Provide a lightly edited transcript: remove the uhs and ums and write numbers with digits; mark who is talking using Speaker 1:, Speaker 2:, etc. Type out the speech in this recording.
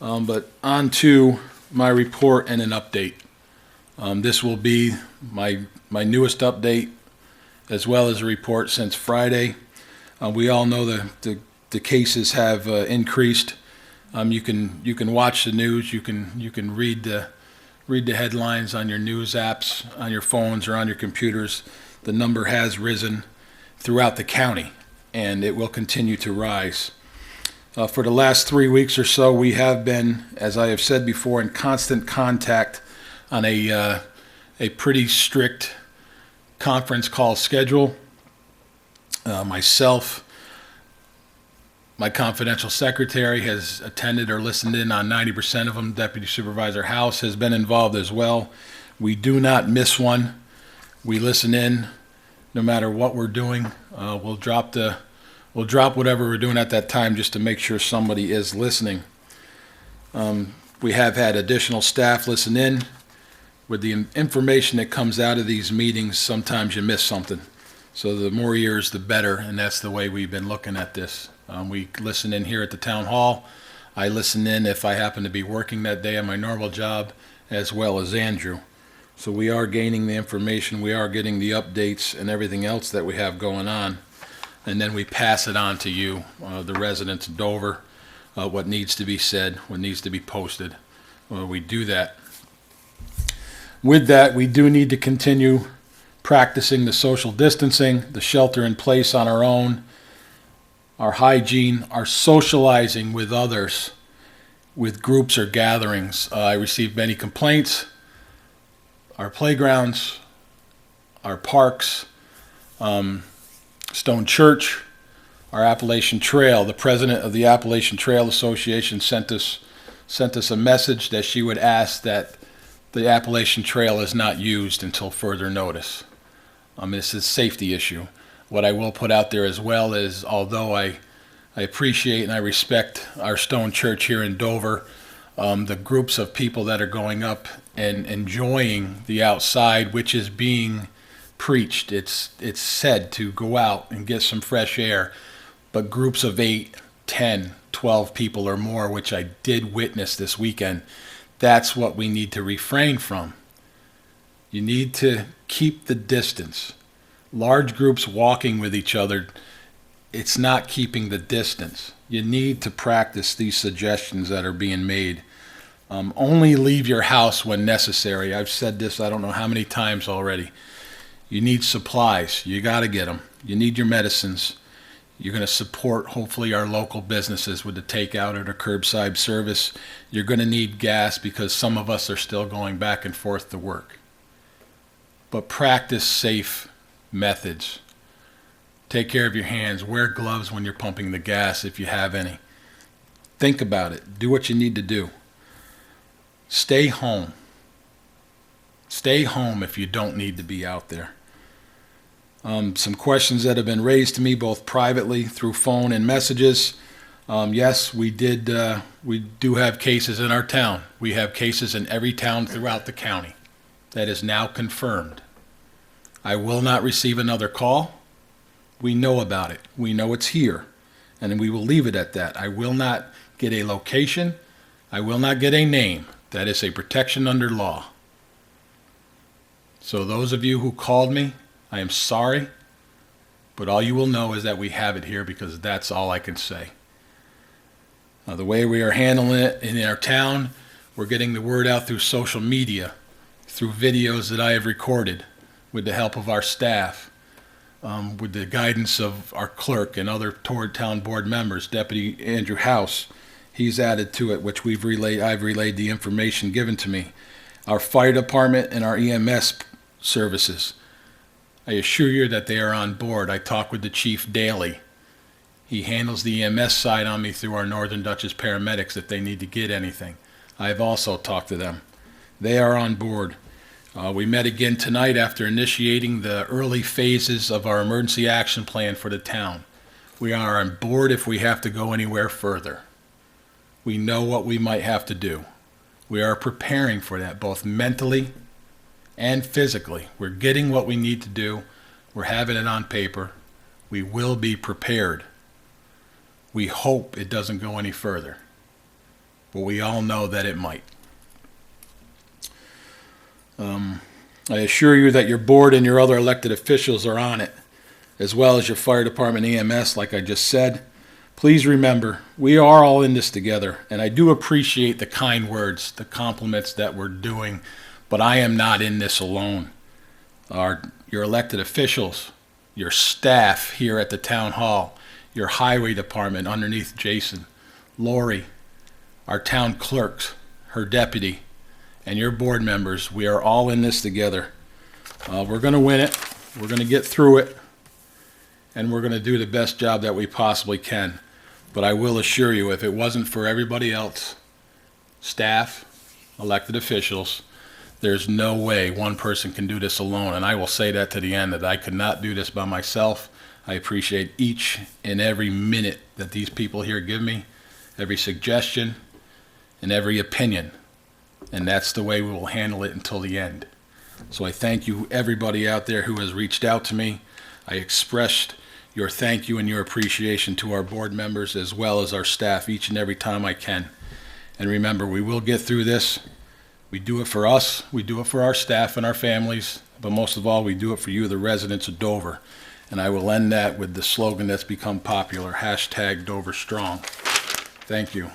Speaker 1: But on to my report and an update. This will be my newest update, as well as a report since Friday. We all know the cases have increased. You can watch the news. You can read the headlines on your news apps, on your phones, or on your computers. The number has risen throughout the county, and it will continue to rise. For the last 3 weeks or so, we have been, as I have said before, in constant contact on a pretty strict conference call schedule. Myself, my confidential secretary has attended or listened in on 90% of them. Deputy Supervisor House has been involved as well. We do not miss one. We listen in no matter what we're doing. We'll drop whatever we're doing at that time just to make sure somebody is listening. We have had additional staff listen in. With the information that comes out of these meetings, sometimes you miss something. So the more ears, the better, and that's the way we've been looking at this. We listen in here at the town hall. I listen in if I happen to be working that day on my normal job, as well as Andrew. So we are gaining the information, we are getting the updates and everything else that we have going on. And then we pass it on to you, the residents of Dover, what needs to be said, what needs to be posted. We do that. With that, we do need to continue practicing the social distancing, the shelter in place on our own, our hygiene, our socializing with others, with groups or gatherings. I received many complaints. Our playgrounds, our parks, Stone Church, our Appalachian Trail. The president of the Appalachian Trail Association sent us a message that she would ask that the Appalachian Trail is not used until further notice. This is a safety issue. What I will put out there as well is, although I appreciate and I respect our Stone Church here in Dover, the groups of people that are going up and enjoying the outside, which is being preached. It's said to go out and get some fresh air, but groups of 8, 10, 12 people or more, which I did witness this weekend, that's what we need to refrain from. You need to keep the distance. Large groups walking with each other, it's not keeping the distance. You need to practice these suggestions that are being made. Only leave your house when necessary. I've said this I don't know how many times already. You need supplies. You got to get them. You need your medicines. You're going to support, hopefully, our local businesses with the takeout or the curbside service. You're going to need gas because some of us are still going back and forth to work. But practice safe methods. Take care of your hands. Wear gloves when you're pumping the gas if you have any. Think about it. Do what you need to do. Stay home. Stay home if you don't need to be out there. Some questions that have been raised to me both privately through phone and messages. Yes, we do have cases in our town. We have cases in every town throughout the county. That is now confirmed. I will not receive another call. We know about it. We know it's here, and we will leave it at that. I will not get a location. I will not get a name. That is a protection under law. So those of you who called me, I am sorry, but all you will know is that we have it here because that's all I can say. The way we are handling it in our town, we're getting the word out through social media, through videos that I have recorded with the help of our staff, with the guidance of our clerk and other town board members, Deputy Andrew House. He's added to it, which I've relayed the information given to me. Our fire department and our EMS services. I assure you that they are on board. I talk with the chief daily. He handles the EMS side on me through our Northern Dutchess paramedics if they need to get anything. I've also talked to them. They are on board. We met again tonight after initiating the early phases of our emergency action plan for the town. We are on board if we have to go anywhere further. We know what we might have to do. We are preparing for that, both mentally and physically. We're getting what we need to do. We're having it on paper. We will be prepared. We hope it doesn't go any further. but we all know that it might. I assure you that your board and your other elected officials are on it, as well as your fire department EMS, like I just said. Please remember, we are all in this together, and I do appreciate the kind words, the compliments that we're doing, but I am not in this alone. Your elected officials, your staff here at the town hall, your highway department underneath Jason, Lori, our town clerks, her deputy, and your board members, we are all in this together. We're going to win it. We're going to get through it. And we're going to do the best job that we possibly can. But I will assure you, if it wasn't for everybody else, staff, elected officials, there's no way one person can do this alone. And I will say that to the end, that I could not do this by myself. I appreciate each and every minute that these people here give me, every suggestion, and every opinion. And that's the way we will handle it until the end. So I thank you, everybody out there who has reached out to me. I expressed your thank you and your appreciation to our board members as well as our staff each and every time I can. And remember, we will get through this. We do it for us, we do it for our staff and our families, but most of all, we do it for you, the residents of Dover. And I will end that with the slogan that's become popular, #DoverStrong. Thank you.